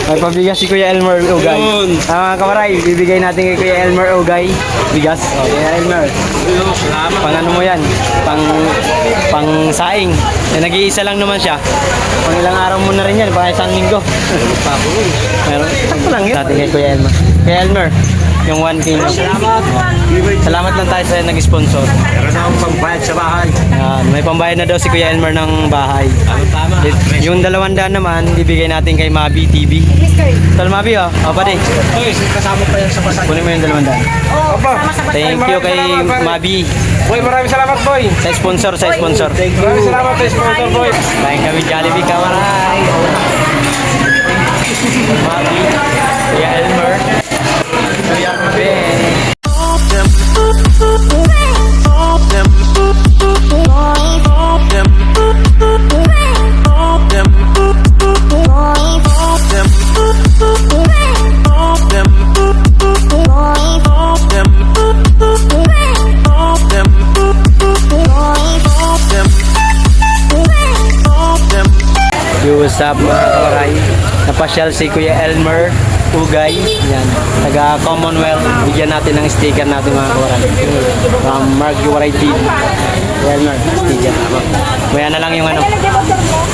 May pabigas si Kuya Elmer Ugay. Mga kawaray, bibigay natin kay Kuya Elmer Ugay. Bigas. Kuya Elmer. Pang ano mo yan? Pang saing. Nag-iisa lang naman siya. Pang ilang araw mo na rin yan. Pang isang linggo. Meron. Sakto lang yun. Natin kay Kuya Elmer. Kuya Elmer, yung 1 kilo. Salamat lang tayo sa nag-sponsor. Meron na akong pambayad sa bahay. May pambayad na daw si Kuya Elmer ng bahay. Tama. Yung 200 naman, ibigay natin kay Mabi TV. Tal Mabi, oh. O, pati. Hoy, kasama pa yan sa basay. Kunin mo yung 200. Opo. Thank you kay Mabi. Boy, maraming salamat, boy. Sa sponsor, sa sponsor. Maraming salamat sa sponsor, boy. Kain kami Jollibee, kawaray. Mabi, Kuya Elmer. Kuya Ben. What's up mga kawaray? Napasyal si Kuya Elmer Ugay. Yan. Taga Commonwealth. Bigyan natin ng sticker natin mga kawaray. From Mark Yuwaray TV. Kuya Elmer, sticker. Kuya na lang yung ano.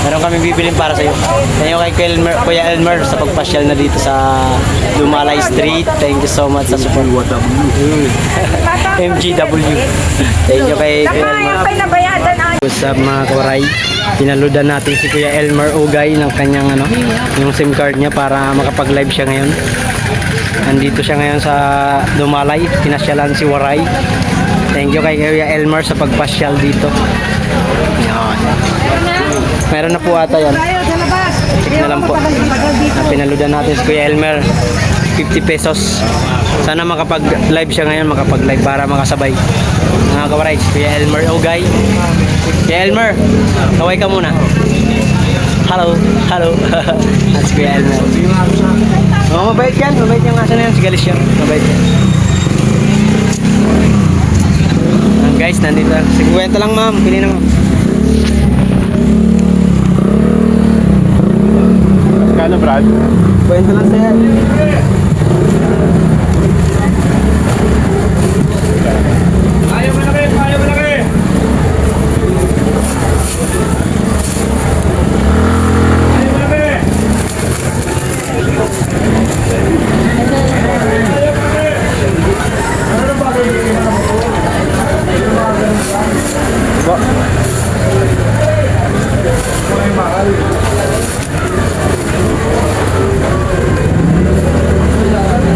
Meron kami bibilin para sa'yo. Thank you kay Kuya Elmer sa pagpasyal na dito sa Dumalay Street. Thank you so much sa support. MGW. Thank you kay Kuya Elmer. What's up mga kawaray? Pinaludan natin si Kuya Elmer Ugay ng kanyang ano, yung SIM card niya para makapag-live siya ngayon. Andito siya ngayon sa Dumalay, pinasyalan si Waray. Thank you kay Kuya Elmer sa pagpasyal dito. Yan. Meron na po ata yan. Check na lang po. Pinaludan natin si Kuya Elmer 50 pesos. Sana makapag-live siya ngayon, makapag-live para makasabay. Mga kawaray, Kuya Elmer Ugay. Kuya Elmer, kaway ka muna. Hello, hello. That's Kuya Elmer. Oh, mabait yan. Mabait yung aso na yan. Si Galicia. Mabait yan. Guys, nandito. Sige, kwenta lang ma'am. Pili na ma'am. Kano, Brad? Kwenta lang sir. Ayaw mo na kayo, ayaw mo na kayo.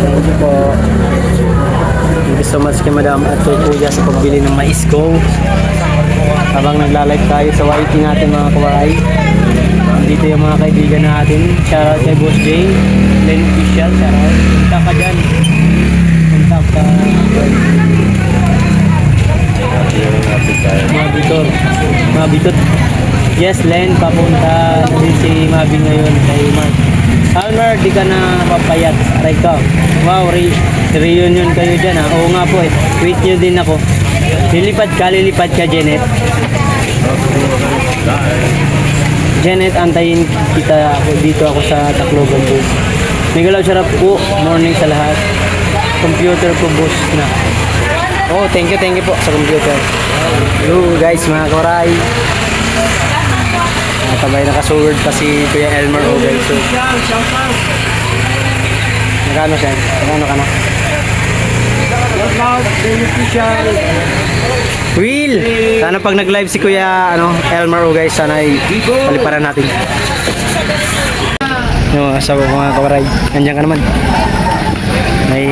Thank you po. Thank you so much kay Madam at kay Kuya sa pagbili ng mais ko. Habang nagla-live tayo sa YT natin mga kawaray. Dito yung mga kaibigan natin. Shoutout kay Boss J. Len Official. Shoutout. Punta ka dyan. Punta ka. Mga bitor. Mga bitot. Yes, Len. Papunta na din si Mabi ngayon kay Mark. Almer, di ka na papayat. Aray ka. Wow, reunion kayo dyan ha. Oo nga po eh. Wait nyo din ako. Lilipad ka, Janet. Janet, antayin kita ako dito ako sa Tacloban po. Miguel sarap po. Morning sa lahat. Computer po boss na. Oh, thank you po sa computer. Hello guys, mga kawaray. Nakabay nakasuword pa si Kuya Elmer Ugay. So, Magkano siya? Magkano ka na? Will! Sana pag nag-live si Kuya Elmer Ugay, sana ay paliparan natin. Yung asawa ko mga kawaray. Nandiyan ka naman. May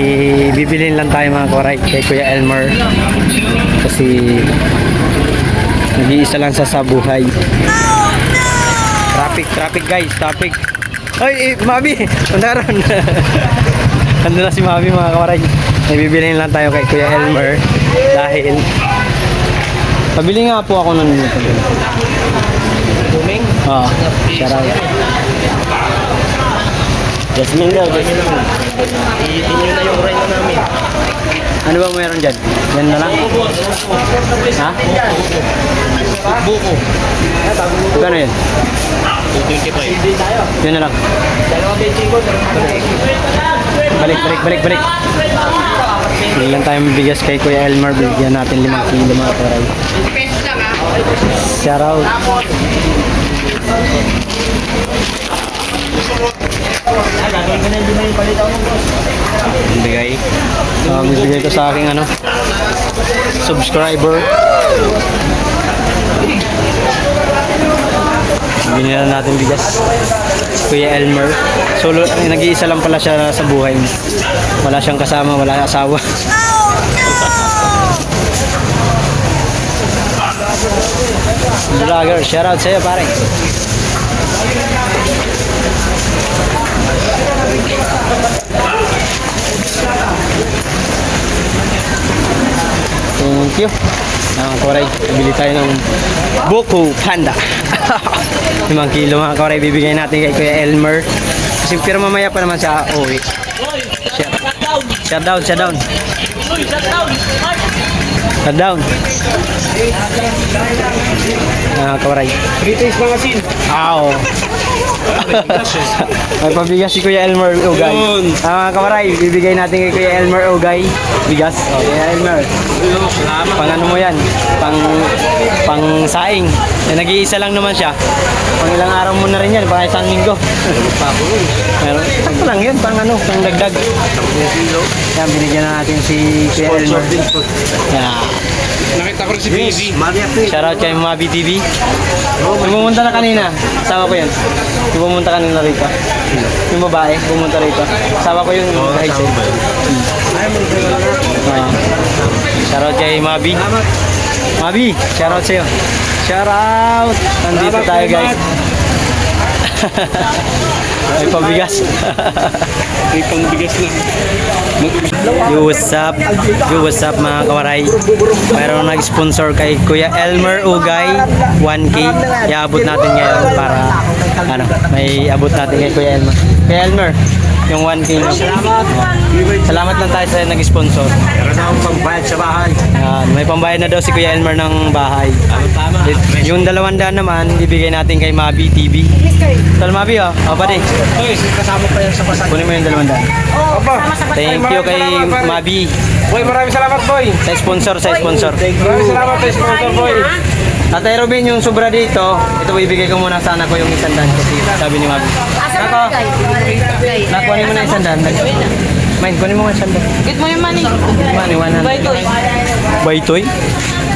bibilin lang tayo mga kawaray kay Kuya Elmer. Kasi nag-iisa lang sa buhay. Traffic guys, traffic. Ay, Mabi! Mandaron! Ando na si Mabi mga kawaray. May bibilin lang tayo kay Kuya Elmer. Dahil pabili nga po ako ng Duming? Oo, shoutout. Jasmine daw, Jasmine. Iitin nyo na yung rent namin. Ano ba meron dyan? Yan na lang? Ha? Buko. Gano yun? 25. Yun na lang. Balik. Hindi lang tayo mabigas kay Kuya Elmer. Bigyan natin 5 kilo mga karay. Shout out. Bigay. Bibigay ko sa aking ano, subscriber. Binila natin bigas. Si Kuya Elmer. Solo, nag-iisa lang pala siya sa buhay. Wala siyang kasama, wala asawa. Vlogger, shout out sa'yo pare. Thank you. Kawaray, bili tayo ng Buko Panda. 5 kilo mga kawaray, bibigay natin kay Kuya Elmer. Kasi pero mamaya pa naman siya uwi. Shut down. Shut down. Kawaray. 3 days mga sin. Ow. May pabigas si Kuya Elmer Ugay. Kawaray, bibigay natin kay Kuya Elmer Ugay. Bigas. Kuya Elmer. Pang ano mo yan? Pang saing. Nag-iisa lang naman siya. Pang ilang araw mo na rin yan. Pang isang linggo. Meron. Sakto lang yun. Pang ano, pang dagdag. Yan, binigyan na natin si Kuya Elmer. Yeah. Nakita ko rin si Baby. Shoutout kay Mabi TV. Pumunta na kanina. Sama ko yan. Pumunta kanina rito. Yung babae, pumunta rito. Sama ko yung headset. Shoutout kay Mabi. Mabi, shoutout sa'yo. Shoutout! Nandito tayo guys. May pabigas. May pangbigas na. Yo, what's up mga kawaray. Mayroon nag-sponsor kay Kuya Elmer Ugay 1K. Iabot natin ngayon para ano, may abot natin kay Kuya Elmer. Kuya Elmer, yung 1K na. Salamat lang tayo sa nag-sponsor. Meron na akong pangbayad sa bahay. May pambayad na daw si Kuya Elmer ng bahay. Tama. Yung 200 naman, ibigay natin kay Mabi TV. Tal Mabi, oh. O, pati. Boy, kasama pa yan sa pasag. Kunin mo yung 200. Opo. Thank you kay Mabi. Boy, maraming salamat, boy. Sa sponsor. Maraming salamat sa sponsor, boy. Tatay Robin, yung sobra dito, ito ibigay ko muna sana ko yung 100 kasi sabi ni Mabi. Nako, nakunin mo na 100. Main, kunin mo nga 100. Get mo yung money. Money, 100. Baytoy.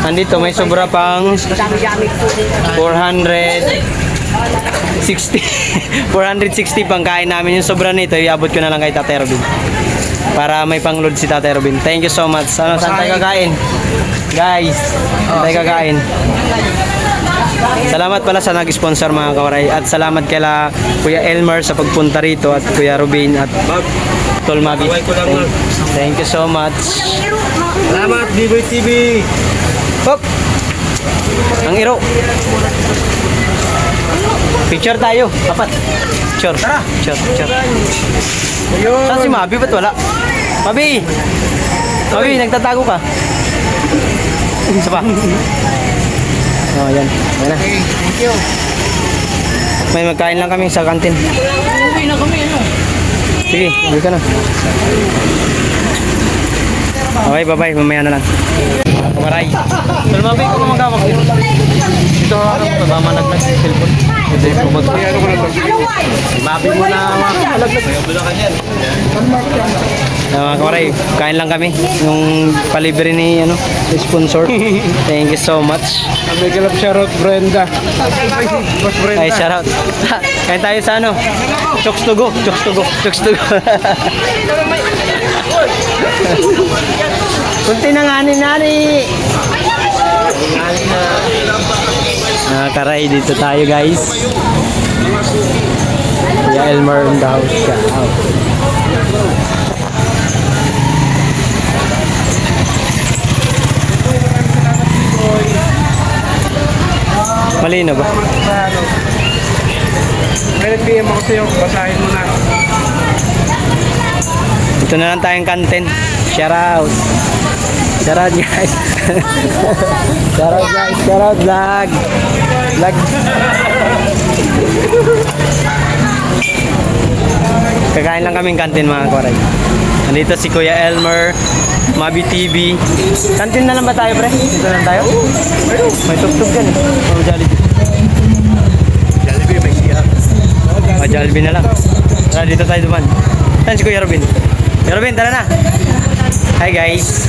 Andito, may sobra pang 460. 460 pang kain namin. Yung sobra nito, iabot ko na lang kay Tatay Robin. Para may pang-load si Tatay Robin. Thank you so much. Ano, saan tayo kakain? Guys, saan tayo kakain? Salamat pala sa nag-sponsor mga kawaray. At salamat kala Kuya Elmer sa pagpunta rito at Kuya Robin at Tol Mabi. Thank you so much. Salamat, B-Boy TV. Hop! Ang iro. Picture tayo. Apat. Picture. Tara. Picture. Saan si Mabi? Ba't wala? Mabi! Mabi, nagtatago ka. Isa pa. Oh, yan. Yan na. Thank you. May magkain lang kami sa kantin. Uwi na kami, ano? Sige, uwi ka na. Okay, bye-bye. Mamaya na lang. Kamaray. Tol Mabi, kung magkawag dito. Ito ako, mamanaglag sa cellphone. Ito yung pumag. Ano ko na to? Mabi mo na makalaglag. Mga kamaray, kain lang kami. Yung palibre ni sponsor. Thank you so much. May kalap shoutout, Brenda. Boss Brenda. Ay, shout out. Kain tayo sa ano? Chokes to go. Kunti na nga nani. Karay, dito tayo guys. Kuya Elmer in the house. Malino ba? May PM ako sa'yo, basahin mo na. Ito na lang tayong content. Shout out. Shout out guys. Shout out guys. Shout out vlog. Vlog. Kakain lang kaming kantin mga koray. Nandito si Kuya Elmer, Mabi TV. Kantin na lang ba tayo pre? Dito lang tayo? May tugtog dyan eh. Oh, Jollibee. Jollibee may siya. Oh, Jollibee na lang. Tara dito tayo duman. Saan si Kuya Robin? Kuya Robin, tara na. Hi guys.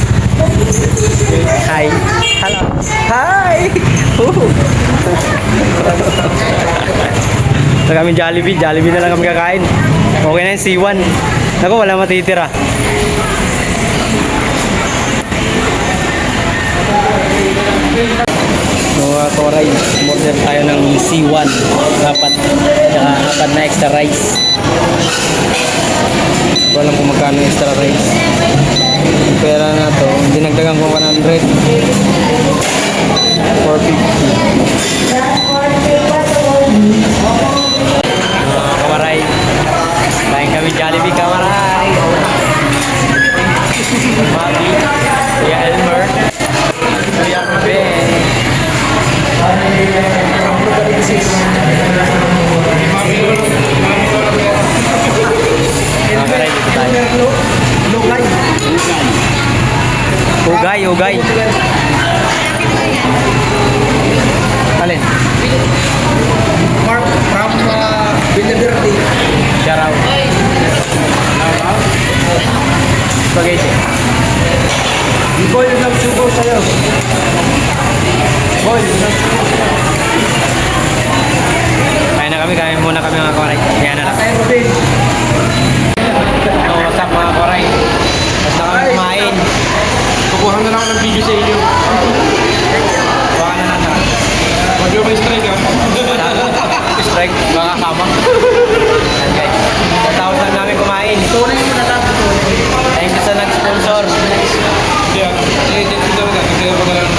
Hi. Hello. Hi. Ito kami Jollibee. Jollibee na lang kami kakain. Okay na yung C1. Naku, wala matitira. Mga koray, order tayo ng C1. Dapat. Tsaka apat na extra rice. Hindi ko alam kung magkano yung extra rice. Yung pera na to, dinagdagan ko 100. 450. Kawaray. Lain kami Jollibee Kawaray. Mabi, Kuya Elmer, Kuya Ben. Kawaray dito tayo. Ugay, ugay. Alin? Mark from Binibirti. Shout out. Spaghetti. Boy, nagsubo sa'yo. Boy, nagsubo sa'yo. Kain muna kami mga koray. Yan na lang. Tatay Robin. So, what's up mga koray? Basta kami kumain. Kukuha na lang ako ng video sa inyo. Baka na lang. Wag yung may strike ah. Strike, baka kama. Yan guys. 1,000 lang namin kumain. Thank you sa nag-sponsor. Hindi ah. Ito talaga. Kaya ko na lang.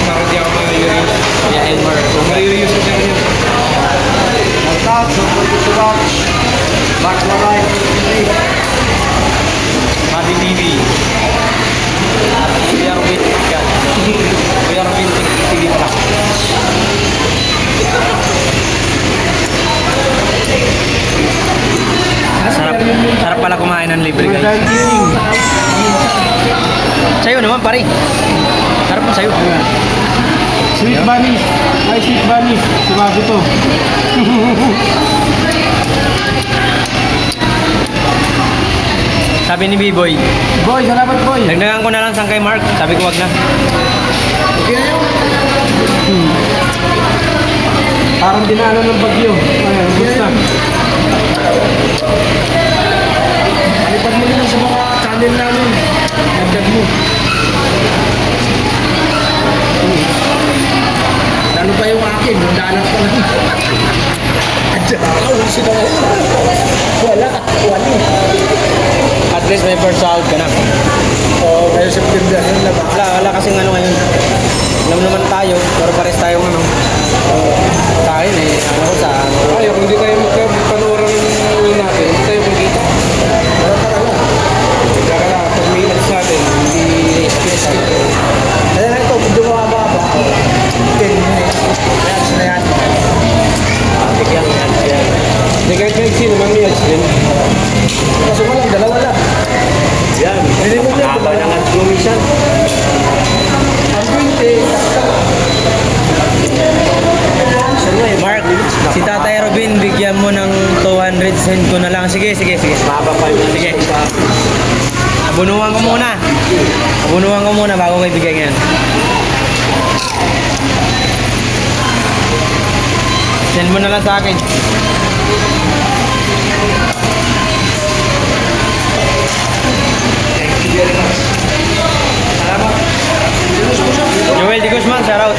Para di ako ma-reuse. Kuya Elmer. So, ma-reuse ko siya ngayon. Mabi TV. Kuya Robin. Kuya Robin TV pala. Sarap pala kumain ng libre guys. Sa'yo naman pare. Sarap mo sa'yo. Sweet Bunny. Hi, Sweet Bunny. Sumago to. Sabi ni B-Boy, Boy, salamat boy. dagdagan ko na lang sang kay Mark. Sabi ko wag na. Parang dinaanan ng bagyo. Ayan, gusto. Alipad mo nila sa mga channel namin. Nagdag mo. Lalo pa yung akin, nagdaanap pa lang. Wala. At least may first out ka na. Oo, kayo September. Yun na ba? Wala kasing ano ngayon. Alam naman tayo, pero pares tayong ano. Sa akin eh, ano ko sa ano. Ayaw, kung hindi tayo magpanooran ng uwi natin, hindi tayo magkita. Kaya lang, pag may ads natin, hindi skip. Kaya na ito, dumaba ba? 10 minutes. Kaya na yan. Bigyan yan siya. Hindi kahit may ads naman may ads din. Kaso mo lang, dalawa lang. Yan. Hindi mo yan, Haba ng commission. Ang 20. Mark, si Tatay Robin, bigyan mo ng 200, send ko na lang. Sige. Mahaba pa yun. Sige. Abunuhan ko muna bago ko ibigay yan. Send mo na lang sa akin. Joel Di Guzman, shout out.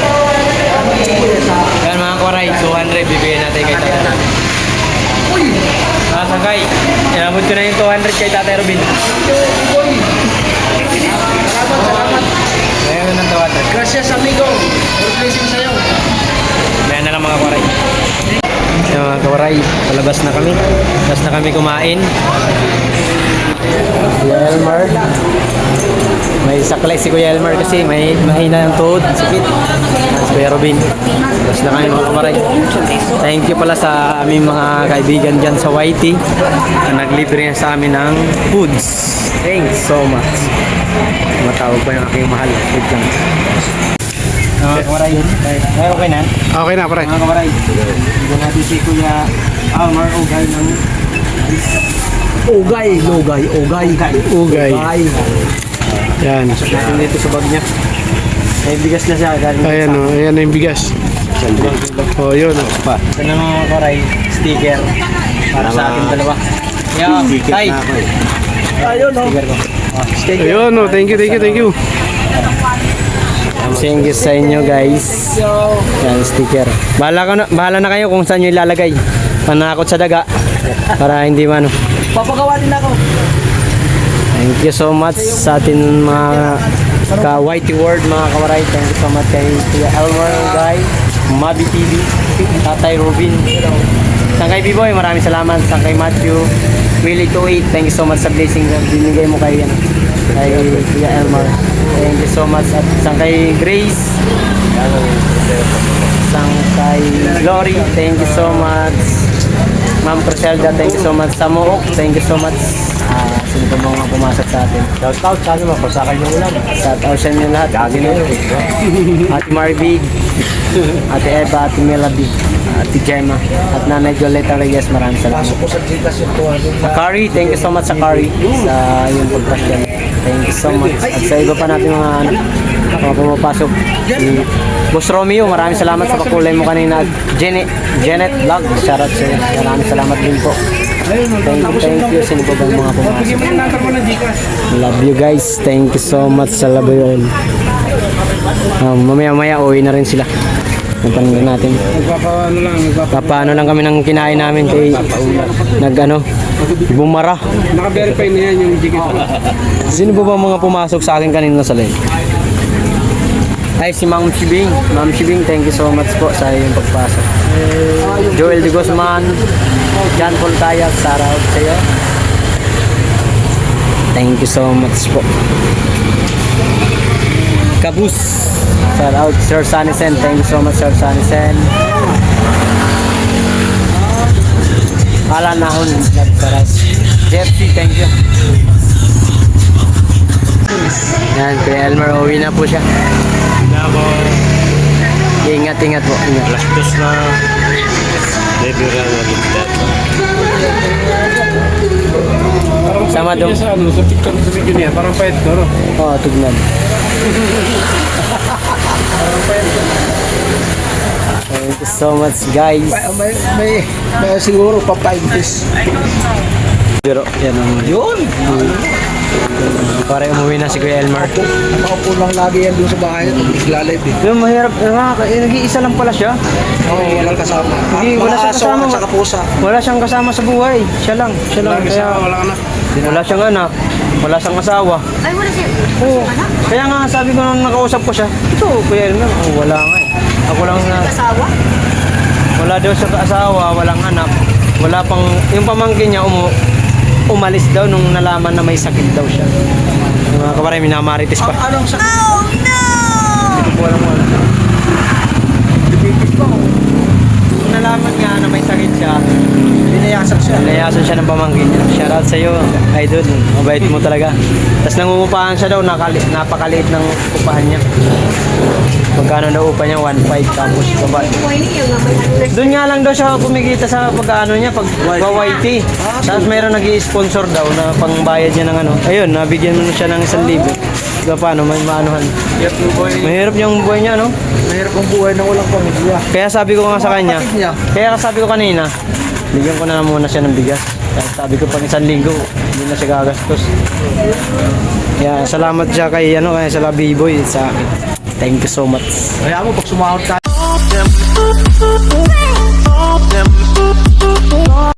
Yan mga koray, 200 bibigyan natin kay Tatay. Sagay, inabot ko na yung 200 kay Tatay Robin. Salamat. Ngayon ng 200. Gracias amigo. More blessing sa'yo. Ayan na lang mga koray. Yung mga koray, palabas na kami. Labas na kami kumain. Elmer. May saklay si Kuya Elmer kasi may mahina yung tuhod, sakit. Si Kuya Robin. Tapos na kami mga kamaray. Thank you pala sa aming mga kaibigan dyan sa YT na naglibre sa amin ng foods. Thanks so much. Matawag pa yung aking mahal. Wait lang. Mga kamaray. Okay na? Okay na, pre. Mga kamaray. Hindi natin si Kuya Elmer Ugay ng Ugay. Yan. Natin dito sa bag niya. May bigas na siya. Galing Ayan o, ayan na yung bigas. Oh, yun. Ito na mga karay, sticker. Para sa akin dalawa. Yeah, tay. Ayun o. Sticker ko. Sticker. Ayun o, thank you. Thank you sa inyo guys. Yan, sticker. Bahala na kayo kung saan nyo ilalagay. Panakot sa daga. Para hindi mano. Papagawa din ako. Thank you so much sa atin mga ka-Whitey World mga kawaray. Thank you so much kay Kuya Elmer Ugay, Mabi TV, Tatay Robin. Sangkay B-Boy, maraming salamat. Sangkay Matthew, Willie 28, thank you so much sa blessing na binigay mo kay Kuya Elmer. Thank you so much. At sangkay Grace, sangkay Glory, thank you so much. Ma'am Criselda, thank you so much. Samook, thank you so much. Sino pa mga pumasok sa atin? Shout out, sana mapasakay yung ulan. Shout out sa inyo lahat. Ate Marvig, Ate Eva, Ate Melody, Ate Gemma, at Nanay Violeta Reyes, maraming salamat. Akari, thank you so much Akari sa yung pagpasyan. Thank you so much. At sa iba pa natin mga pumapasok. Si Boss Romeo, maraming salamat sa pakulay mo kanina. Janet Vlog, shoutout sa iyo. Maraming salamat din po. Thank you. Sino po ba mga pumasok? Love you guys. Thank you so much sa labayon. Mamaya uwi na rin sila. Napansin natin. Papaano lang kami ng kinain namin kay bumara. Naka-verify na yan yung ticket. Sino po ba mga pumasok sa akin kanina sa live? Ay, si Ma'am Shibing. Ma'am Shibing, thank you so much po sa iyong pagpasok. Joel de Guzman, John Paul Tayak, shout out sa iyo. Thank you so much po. Kabus, shout out Sir Sanisen, thank you so much Sir Sanisen. Alan Nahon, Saras. Jeffy, thank you. Yan, kay Elmer, uwi na po siya. Ingat po. Ingat. Lastos na debira na ligdat. Sama dong. Sa picture sa video niya, parang pahit ko, no? Oo, tignan. Thank you so much, guys. May siguro papaintis. Pero, yan ang yun. Para umuwi na si Kuya Elmer. Nakaupo lang lagi yan doon sa bahay. Nag-live eh. Yung mahirap, nag-iisa lang pala siya. Oo, walang kasama. Wala siyang kasama. At saka pusa. Wala siyang kasama sa buhay. Siya lang. Kaya, Wala ka na. wala siyang anak. Wala siyang asawa. Ay, wala siya. Oo. Kaya nga sabi ko nung nakausap ko siya, ito Kuya Elmer, wala nga eh. Ako lang na, Asawa? wala daw siya asawa, walang anak. Wala pang, yung pamangkin niya umalis daw nung nalaman na may sakit daw siya. Yung mga kabaray, minamarites pa. Anong sa... Oh, no! Hindi ko alam wala. Nung nalaman nga na may sakit siya, Pinayasan siya ng pamangkin niya. Shoutout sa iyo, idol. Mabait mo talaga. Tapos nangungupahan siya daw, napakaliit ng upahan niya. Magkano daw upa niya? 1.5 tapos baba. Doon nga lang daw siya kumikita sa pagkaano niya, pag YT. Tapos mayroon nag-i-sponsor daw na pangbayad niya ng ano. Ayun, nabigyan mo na siya ng 1,000. Diba paano, may maanuhan. Mahirap yung buhay niya, no? Mahirap ang buhay na walang pamilya. Kaya sabi ko nga sa kanya, Kapatid niya. kaya sabi ko kanina, bigyan ko na muna siya ng bigas. Kaya sabi ko pag 1 linggo, hindi na siya gagastos. Kaya salamat siya kay sa B-Boy sa akin. Thank you so much. Kaya mo, pag sumahod tayo.